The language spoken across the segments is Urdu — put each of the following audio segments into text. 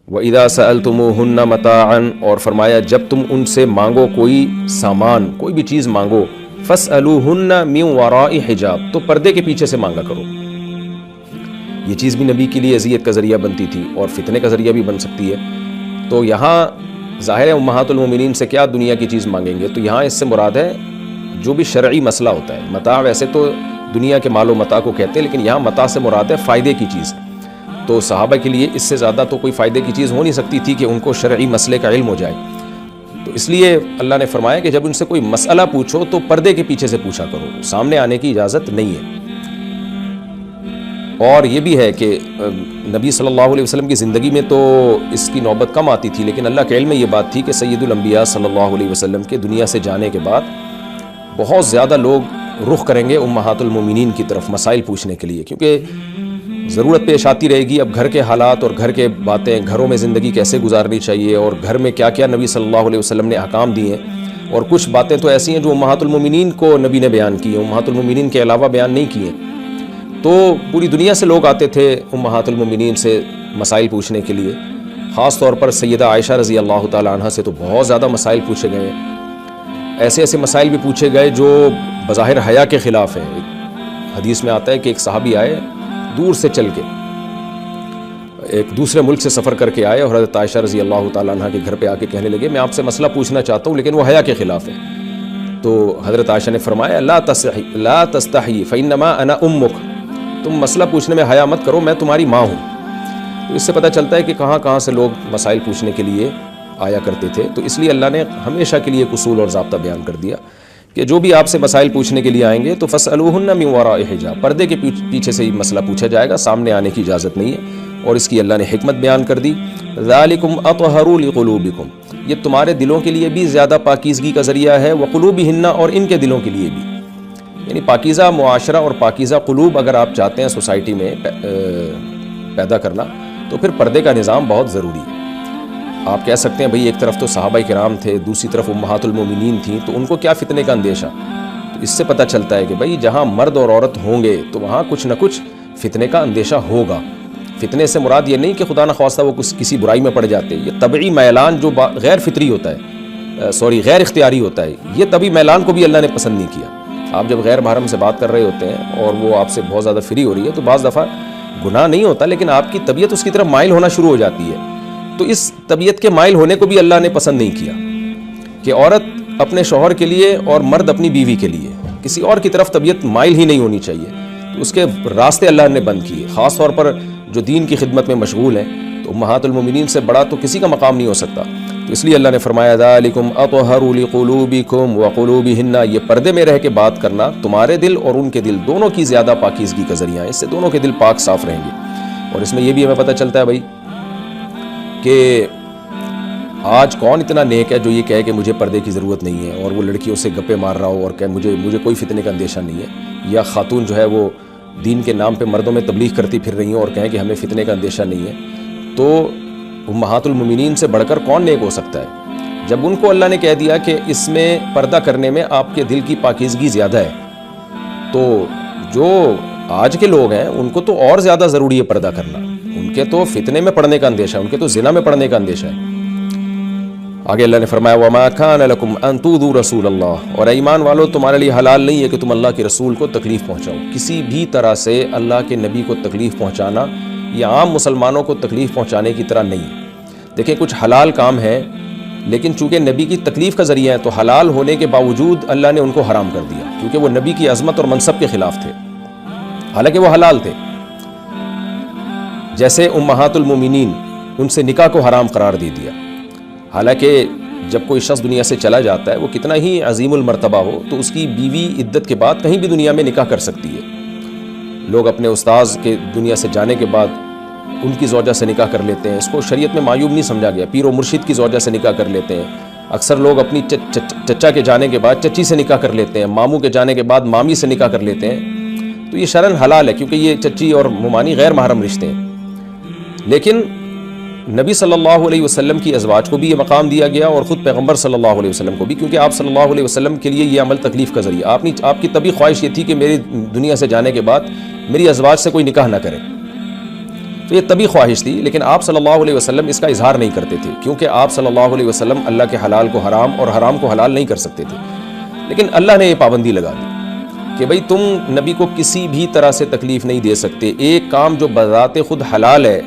وَإِذَا سَأَلْتُمُوهُنَّ مَتَاعًا، اور فرمایا جب تم ان سے مانگو کوئی سامان، کوئی بھی چیز مانگو، فَاسْأَلُوهُنَّ مِنْ وَرَاءِ حِجَاب، تو پردے کے پیچھے سے مانگا کرو۔ یہ چیز بھی نبی کے لیے اذیت کا ذریعہ بنتی تھی اور فتنے کا ذریعہ بھی بن سکتی ہے۔ تو یہاں ظاہر ہے امہات المومنین سے کیا دنیا کی چیز مانگیں گے، تو یہاں اس سے مراد ہے جو بھی شرعی مسئلہ ہوتا ہے۔ متاع ویسے تو دنیا کے مال و متاع کو کہتے ہیں، لیکن یہاں متاع سے مراد ہے فائدے کی چیز۔ تو صحابہ کے لیے اس سے زیادہ تو کوئی فائدے کی چیز ہو نہیں سکتی تھی کہ ان کو شرعی مسئلے کا علم ہو جائے۔ تو اس لیے اللہ نے فرمایا کہ جب ان سے کوئی مسئلہ پوچھو تو پردے کے پیچھے سے پوچھا کرو، سامنے آنے کی اجازت نہیں ہے۔ اور یہ بھی ہے کہ نبی صلی اللہ علیہ وسلم کی زندگی میں تو اس کی نوبت کم آتی تھی، لیکن اللہ کے علم میں یہ بات تھی کہ سید الانبیاء صلی اللہ علیہ وسلم کے دنیا سے جانے کے بعد بہت زیادہ لوگ رخ کریں گے امہات المومنین کی طرف مسائل پوچھنے کے لیے، کیونکہ ضرورت پیش آتی رہے گی۔ اب گھر کے حالات اور گھر کے باتیں، گھروں میں زندگی کیسے گزارنی چاہیے اور گھر میں کیا کیا نبی صلی اللہ علیہ وسلم نے احکام دیے ہیں، اور کچھ باتیں تو ایسی ہیں جو امہات المومنین کو نبی نے بیان کی ہیں، امہات المومنین کے علاوہ بیان نہیں کی ہیں۔ تو پوری دنیا سے لوگ آتے تھے امہات المومنین سے مسائل پوچھنے کے لیے، خاص طور پر سیدہ عائشہ رضی اللہ تعالی عنہ سے تو بہت زیادہ مسائل پوچھے گئے ہیں۔ ایسے ایسے مسائل بھی پوچھے گئے جو بظاہر حیا کے خلاف ہیں۔ حدیث میں آتا ہے کہ ایک صحابی آئے دور سے چل کے، ایک دوسرے ملک سے سفر کر کے آئے اور حضرت عائشہ رضی اللہ تعالیٰ عنہ کے گھر پہ آ کے کہنے لگے میں آپ سے مسئلہ پوچھنا چاہتا ہوں، لیکن وہ حیا کے خلاف ہے۔ تو حضرت عائشہ نے فرمایا لا تستحی فانما انا امک، تم مسئلہ پوچھنے میں حیا مت کرو، میں تمہاری ماں ہوں۔ تو اس سے پتہ چلتا ہے کہ کہاں کہاں سے لوگ مسائل پوچھنے کے لیے آیا کرتے تھے۔ تو اس لیے اللہ نے ہمیشہ کے لیے ایک اصول اور ضابطہ بیان کر دیا کہ جو بھی آپ سے مسائل پوچھنے کے لیے آئیں گے تو فَاسْأَلُوهُنَّ مِنْ وَرَاءِ حِجَاب، پردے کے پیچھے سے ہی مسئلہ پوچھا جائے گا، سامنے آنے کی اجازت نہیں ہے۔ اور اس کی اللہ نے حکمت بیان کر دی، ذَلِكُمْ أَطْهَرُ لِقُلُوبِكُمْ، یہ تمہارے دلوں کے لیے بھی زیادہ پاکیزگی کا ذریعہ ہے، وَقُلُوبِهِنَّ، اور ان کے دلوں کے لیے بھی، یعنی پاکیزہ معاشرہ اور پاکیزہ قلوب اگر آپ چاہتے ہیں سوسائٹی میں پیدا کرنا تو پھر پردے کا نظام بہت ضروری ہے۔ آپ کہہ سکتے ہیں بھئی ایک طرف تو صحابہ کرام تھے، دوسری طرف امہات المومنین تھیں، تو ان کو کیا فتنے کا اندیشہ؟ تو اس سے پتہ چلتا ہے کہ بھئی جہاں مرد اور عورت ہوں گے تو وہاں کچھ نہ کچھ فتنے کا اندیشہ ہوگا۔ فتنے سے مراد یہ نہیں کہ خدا نخواستہ وہ کسی برائی میں پڑ جاتے، یہ طبعی میلان جو غیر فطری ہوتا ہے، غیر اختیاری ہوتا ہے، یہ طبعی میلان کو بھی اللہ نے پسند نہیں کیا۔ آپ جب غیر محرم سے بات کر رہے ہوتے ہیں اور وہ آپ سے بہت زیادہ فری ہو رہی ہے تو بعض دفعہ گناہ نہیں ہوتا، لیکن آپ کی طبیعت اس کی طرف مائل ہونا شروع ہو جاتی ہے۔ تو اس طبیعت کے مائل ہونے کو بھی اللہ نے پسند نہیں کیا کہ عورت اپنے شوہر کے لیے اور مرد اپنی بیوی کے لیے کسی اور کی طرف طبیعت مائل ہی نہیں ہونی چاہیے۔ تو اس کے راستے اللہ نے بند کیے، خاص طور پر جو دین کی خدمت میں مشغول ہیں۔ تو امہات المومنین سے بڑا تو کسی کا مقام نہیں ہو سکتا۔ تو اس لیے اللہ نے فرمایا ذالکم اطہر لقلوبکم وقلوبہن، یہ پردے میں رہ کے بات کرنا تمہارے دل اور ان کے دل دونوں کی زیادہ پاکیزگی کا ذریعہ ہے، اس سے دونوں کے دل پاک صاف رہیں گے۔ اور اس میں یہ بھی ہمیں پتہ چلتا ہے بھائی کہ آج کون اتنا نیک ہے جو یہ کہے کہ مجھے پردے کی ضرورت نہیں ہے اور وہ لڑکیوں سے گپے مار رہا ہو اور کہ مجھے کوئی فتنے کا اندیشہ نہیں ہے، یا خاتون جو ہے وہ دین کے نام پہ مردوں میں تبلیغ کرتی پھر رہی ہیں اور کہیں کہ ہمیں فتنے کا اندیشہ نہیں ہے۔ تو امہات المومنین سے بڑھ کر کون نیک ہو سکتا ہے؟ جب ان کو اللہ نے کہہ دیا کہ اس میں پردہ کرنے میں آپ کے دل کی پاکیزگی زیادہ ہے، تو جو آج کے لوگ ہیں ان کو تو اور زیادہ ضروری ہے پردہ کرنا، ان کے تو فتنے میں پڑنے کا اندیشہ ہے، ان کے تو زنا میں پڑنے کا اندیشہ ہے۔ آگے اللہ نے فرمایا وَمَا كَانَ لَكُمْ أَن تُؤْذُوا رَسُولَ اللَّهِ، اور ایمان والو تمہارے لیے حلال نہیں ہے کہ تم اللہ کے رسول کو تکلیف پہنچاؤ۔ کسی بھی طرح سے اللہ کے نبی کو تکلیف پہنچانا یہ عام مسلمانوں کو تکلیف پہنچانے کی طرح نہیں ہے۔ دیکھیں کچھ حلال کام ہیں لیکن چونکہ نبی کی تکلیف کا ذریعہ ہے تو حلال ہونے کے باوجود اللہ نے ان کو حرام کر دیا، کیونکہ وہ نبی کی عظمت اور منصب کے خلاف تھے، حالانکہ وہ حلال تھے۔ جیسے امہات المومنین، ان سے نکاح کو حرام قرار دے دیا، حالانکہ جب کوئی شخص دنیا سے چلا جاتا ہے وہ کتنا ہی عظیم المرتبہ ہو تو اس کی بیوی عدت کے بعد کہیں بھی دنیا میں نکاح کر سکتی ہے۔ لوگ اپنے استاذ کے دنیا سے جانے کے بعد ان کی زوجہ سے نکاح کر لیتے ہیں، اس کو شریعت میں معیوب نہیں سمجھا گیا۔ پیر و مرشد کی زوجہ سے نکاح کر لیتے ہیں، اکثر لوگ اپنی چچا کے جانے کے بعد چچی سے نکاح کر لیتے ہیں، ماموں کے جانے کے بعد مامی سے نکاح کر لیتے ہیں۔ تو یہ شرعاً حلال ہے کیونکہ یہ چچی اور ممانی غیر محرم رشتے ہیں، لیکن نبی صلی اللہ علیہ وسلم کی ازواج کو بھی یہ مقام دیا گیا اور خود پیغمبر صلی اللہ علیہ وسلم کو بھی، کیونکہ آپ صلی اللہ علیہ وسلم کے لیے یہ عمل تکلیف کا ذریعہ۔ آپ کی طبی خواہش یہ تھی کہ میری دنیا سے جانے کے بعد میری ازواج سے کوئی نکاح نہ کرے، تو یہ طبی خواہش تھی، لیکن آپ صلی اللہ علیہ وسلم اس کا اظہار نہیں کرتے تھے، کیونکہ آپ صلی اللہ علیہ وسلم اللہ کے حلال کو حرام اور حرام کو حلال نہیں کر سکتے تھے۔ لیکن اللہ نے یہ پابندی لگا دی کہ بھئی تم نبی کو کسی بھی طرح سے تکلیف نہیں دے سکتے، ایک کام جو بذات خود حلال ہے،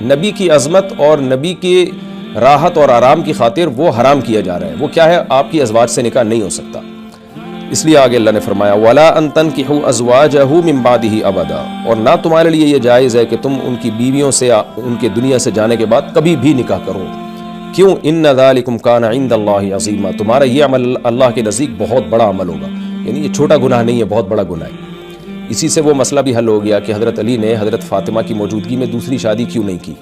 نبی کی عظمت اور نبی کی راحت اور آرام کی خاطر وہ حرام کیا جا رہا ہے، وہ کیا ہے؟ آپ کی ازواج سے نکاح نہیں ہو سکتا۔ اس لیے آگے اللہ نے فرمایا وَلَا أَن تَنْكِحُوا أَزْوَاجَهُ مِن بَعْدِهِ أَبَدًا، اور نہ تمہارے لیے یہ جائز ہے کہ تم ان کی بیویوں سے ان کے دنیا سے جانے کے بعد کبھی بھی نکاح کرو۔ کیوں؟ إِنَّ ذَلِكُمْ كَانَ عِندَ اللَّهِ عَظِيمًا، تمہارا یہ عمل اللہ کے نزدیک بہت بڑا عمل ہوگا، یعنی یہ چھوٹا گناہ نہیں ہے، بہت بڑا گناہ ہے۔ اسی سے وہ مسئلہ بھی حل ہو گیا کہ حضرت علی نے حضرت فاطمہ کی موجودگی میں دوسری شادی کیوں نہیں کی۔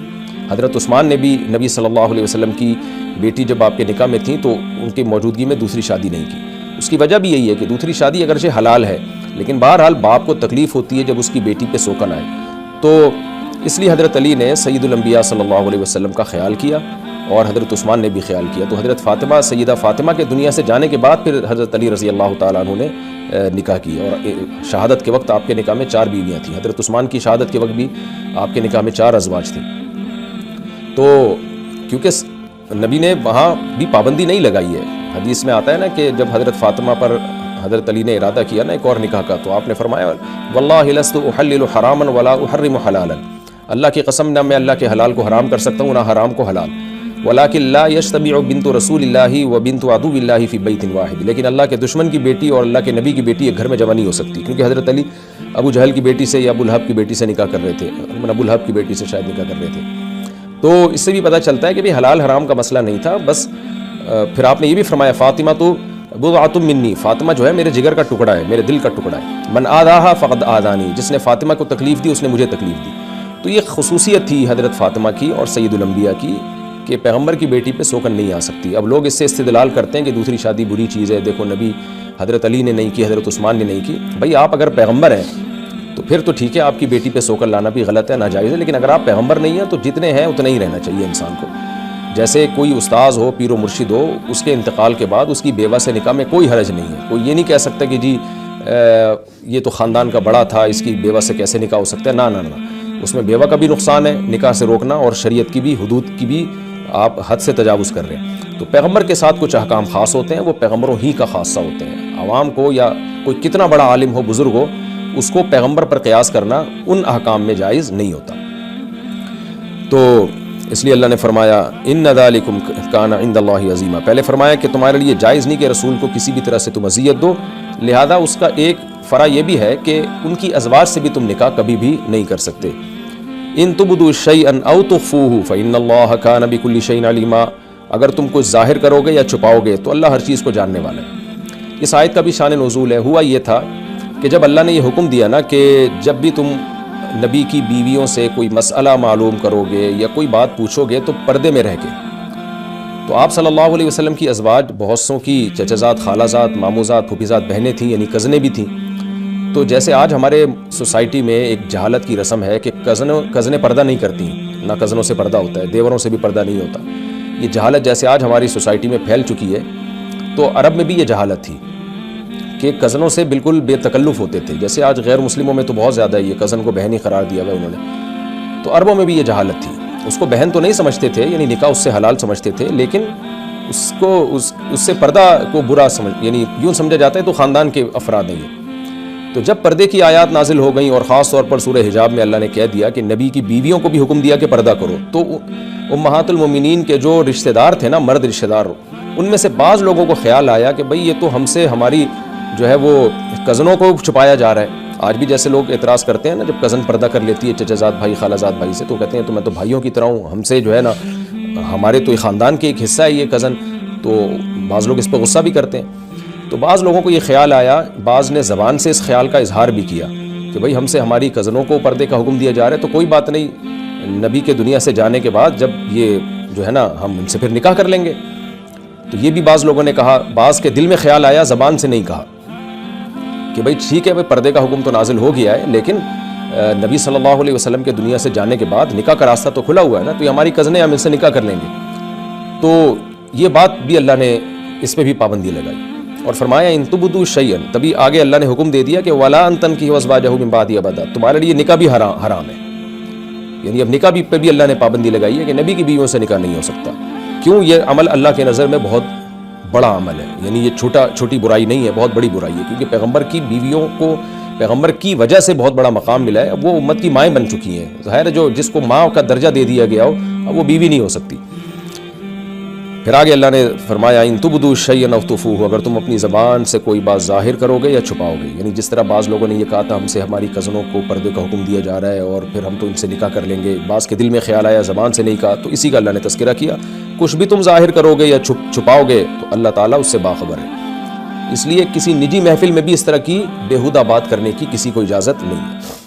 حضرت عثمان نے بھی نبی صلی اللہ علیہ وسلم کی بیٹی جب آپ کے نکاح میں تھیں تو ان کی موجودگی میں دوسری شادی نہیں کی۔ اس کی وجہ بھی یہی ہے کہ دوسری شادی اگرچہ حلال ہے، لیکن بہرحال باپ کو تکلیف ہوتی ہے جب اس کی بیٹی پہ سوکن آئے، تو اس لیے حضرت علی نے سید الانبیاء صلی اللہ علیہ وسلم کا خیال کیا اور حضرت عثمان نے بھی خیال کیا۔ تو حضرت فاطمہ، سیدہ فاطمہ کے دنیا سے جانے کے بعد پھر حضرت علی رضی اللہ تعالیٰ عنہ نے نکاح کی، اور شہادت کے وقت آپ کے نکاح میں 4 بیویاں تھیں۔ حضرت عثمان کی شہادت کے وقت بھی آپ کے نکاح میں 4 ازواج تھیں۔ تو کیونکہ نبی نے وہاں بھی پابندی نہیں لگائی ہے، حدیث میں آتا ہے نا کہ جب حضرت فاطمہ پر حضرت علی نے ارادہ کیا نا ایک اور نکاح کا، تو آپ نے فرمایا واللہ لست احلل حراما ولا احرم حلالا، اللہ کی قسم نہ میں اللہ کے حلال کو حرام کر سکتا ہوں نہ حرام کو حلال، ولکن لا یجتمع بنت رسول اللہ و بنت عدو اللہ فی بیت واحد، لیکن اللہ کے دشمن کی بیٹی اور اللہ کے نبی کی بیٹی ایک گھر میں جمع نہیں ہو سکتی، کیونکہ حضرت علی ابو جہل کی بیٹی سے یا ابو لہب کی بیٹی سے نکاح کر رہے تھے، ابو لہب کی بیٹی سے شاید نکاح کر رہے تھے۔ تو اس سے بھی پتہ چلتا ہے کہ بھی حلال حرام کا مسئلہ نہیں تھا، بس پھر آپ نے یہ بھی فرمایا فاطمہ تو بضعۃ منی، فاطمہ جو ہے میرے جگر کا ٹکڑا ہے، میرے دل کا ٹکڑا ہے، من آذاہا فقد آذانی، جس نے فاطمہ کو تکلیف دی اس نے مجھے تکلیف دی۔ تو یہ خصوصیت تھی حضرت فاطمہ کی اور سید الانبیاء کی کہ پیغمبر کی بیٹی پہ سوکن نہیں آ سکتی۔ اب لوگ اس سے استدلال کرتے ہیں کہ دوسری شادی بری چیز ہے، دیکھو نبی حضرت علی نے نہیں کی، حضرت عثمان نے نہیں کی۔ بھائی آپ اگر پیغمبر ہیں تو پھر تو ٹھیک ہے، آپ کی بیٹی پہ سوکن لانا بھی غلط ہے، ناجائز ہے، لیکن اگر آپ پیغمبر نہیں ہیں تو جتنے ہیں اتنے ہی رہنا چاہیے انسان کو۔ جیسے کوئی استاذ ہو، پیر و مرشد ہو، اس کے انتقال کے بعد اس کی بیوہ سے نکاح میں کوئی حرج نہیں ہے، کوئی یہ نہیں کہہ سکتا کہ جی یہ تو خاندان کا بڑا تھا، اس کی بیوہ سے کیسے نکاح ہو سکتا ہے، نہ، اس میں بیوہ کا بھی نقصان ہے، نکاح سے روکنا، اور شریعت کی بھی حدود کی بھی آپ حد سے تجاوز کر رہے ہیں۔ تو پیغمبر کے ساتھ کچھ احکام خاص ہوتے ہیں، وہ پیغمبروں ہی کا خاصہ ہوتے ہیں، عوام کو یا کوئی کتنا بڑا عالم ہو، بزرگ ہو، اس کو پیغمبر پر قیاس کرنا ان احکام میں جائز نہیں ہوتا۔ تو اس لیے اللہ نے فرمایا ان ذالکم کان عند اللہ عظیما، پہلے فرمایا کہ تمہارے لیے جائز نہیں کہ رسول کو کسی بھی طرح سے تم اذیت دو، لہذا اس کا ایک فرع یہ بھی ہے کہ ان کی ازواج سے بھی تم نکاح کبھی بھی نہیں کر سکتے۔ ان تبدوا شیئا او تخفوه فان اللہ کان بکل شیء علیما، اگر تم کچھ ظاہر کرو گے یا چھپاؤ گے تو اللہ ہر چیز کو جاننے والا ہے۔ اس آیت کا بھی شان نزول ہے، ہوا یہ تھا کہ جب اللہ نے یہ حکم دیا نا کہ جب بھی تم نبی کی بیویوں سے کوئی مسئلہ معلوم کرو گے یا کوئی بات پوچھو گے تو پردے میں رہ کے، تو آپ صلی اللہ علیہ وسلم کی ازواج بہت سوں کی چچزاد، خالازاد، ماموزاد، پھوپھیزاد بہنیں تھیں، یعنی کزنیں بھی تھیں۔ تو جیسے آج ہمارے سوسائٹی میں ایک جہالت کی رسم ہے کہ کزنیں پردہ نہیں کرتی، نہ کزنوں سے پردہ ہوتا ہے، دیوروں سے بھی پردہ نہیں ہوتا، یہ جہالت جیسے آج ہماری سوسائٹی میں پھیل چکی ہے، تو عرب میں بھی یہ جہالت تھی کہ کزنوں سے بالکل بے تکلف ہوتے تھے، جیسے آج غیر مسلموں میں تو بہت زیادہ ہے، یہ کزن کو بہن ہی قرار دیا ہوا انہوں نے، تو عربوں میں بھی یہ جہالت تھی، اس کو بہن تو نہیں سمجھتے تھے، یعنی نکاح اس سے حلال سمجھتے تھے، لیکن اس کو اس سے پردہ کو برا یعنی یوں سمجھا جاتا ہے تو خاندان کے افراد ہیں۔ تو جب پردے کی آیات نازل ہو گئیں اور خاص طور پر سورہ حجاب میں اللہ نے کہہ دیا کہ نبی کی بیویوں کو بھی حکم دیا کہ پردہ کرو، تو امہات المومنین کے جو رشتہ دار تھے نا، مرد رشتہ دار، ان میں سے بعض لوگوں کو خیال آیا کہ بھئی یہ تو ہم سے ہماری جو ہے وہ کزنوں کو چھپایا جا رہا ہے۔ آج بھی جیسے لوگ اعتراض کرتے ہیں نا، جب کزن پردہ کر لیتی ہے چچا بھائی، خالہ زاد بھائی سے، تو کہتے ہیں تو میں تو بھائیوں کی طرح ہوں، ہم سے جو ہے نا، ہمارے تو خاندان کے ایک حصہ ہے یہ کزن، تو بعض لوگ اس پہ غصہ بھی کرتے ہیں۔ تو بعض لوگوں کو یہ خیال آیا، بعض نے زبان سے اس خیال کا اظہار بھی کیا کہ بھئی ہم سے ہماری کزنوں کو پردے کا حکم دیا جا رہا ہے، تو کوئی بات نہیں، نبی کے دنیا سے جانے کے بعد جب یہ جو ہے نا ہم ان سے پھر نکاح کر لیں گے۔ تو یہ بھی بعض لوگوں نے کہا، بعض کے دل میں خیال آیا، زبان سے نہیں کہا کہ بھئی ٹھیک ہے، بھئی پردے کا حکم تو نازل ہو گیا ہے، لیکن نبی صلی اللہ علیہ وسلم کے دنیا سے جانے کے بعد نکاح کا راستہ تو کھلا ہوا ہے نا، تو یہ ہماری کزنیں، ہم ان سے نکاح کر لیں گے۔ تو یہ بات بھی اللہ نے اس پہ بھی پابندی لگائی اور فرمایا ان تبدوا شیئا، تبھی آگے اللہ نے حکم دے دیا کہ ولا ان تنکحوا ازواجہ من بعدہ ابدا، تمہارے لیے نکاح بھی حرام ہے، یعنی اب نکاح پہ بھی اللہ نے پابندی لگائی ہے کہ نبی کی بیویوں سے نکاح نہیں ہو سکتا. کیوں؟ یہ عمل اللہ کے نظر میں بہت بڑا عمل ہے, یعنی یہ چھوٹی برائی نہیں ہے, بہت بڑی برائی ہے, کیونکہ پیغمبر کی بیویوں کو پیغمبر کی وجہ سے بہت بڑا مقام ملا ہے. اب وہ امت کی مائیں بن چکی ہیں, ظاہر ہے جس کو ماں کا درجہ دے دیا گیا ہو اب وہ بیوی نہیں ہو سکتی. پھر آگے اللہ نے فرمایا ان تبدوا شیئا او تخفوہ, اگر تم اپنی زبان سے کوئی بات ظاہر کرو گے یا چھپاؤ گے. یعنی جس طرح بعض لوگوں نے یہ کہا تھا ہم سے ہماری کزنوں کو پردے کا حکم دیا جا رہا ہے اور پھر ہم تو ان سے نکاح کر لیں گے, بعض کے دل میں خیال آیا زبان سے نہیں کہا, تو اسی کا اللہ نے تذکرہ کیا. کچھ بھی تم ظاہر کرو گے یا چھپاؤ گے تو اللہ تعالیٰ اس سے باخبر ہے. اس لیے کسی نجی محفل میں بھی اس طرح کی بیہودہ بات کرنے کی کسی کو اجازت نہیں ہے.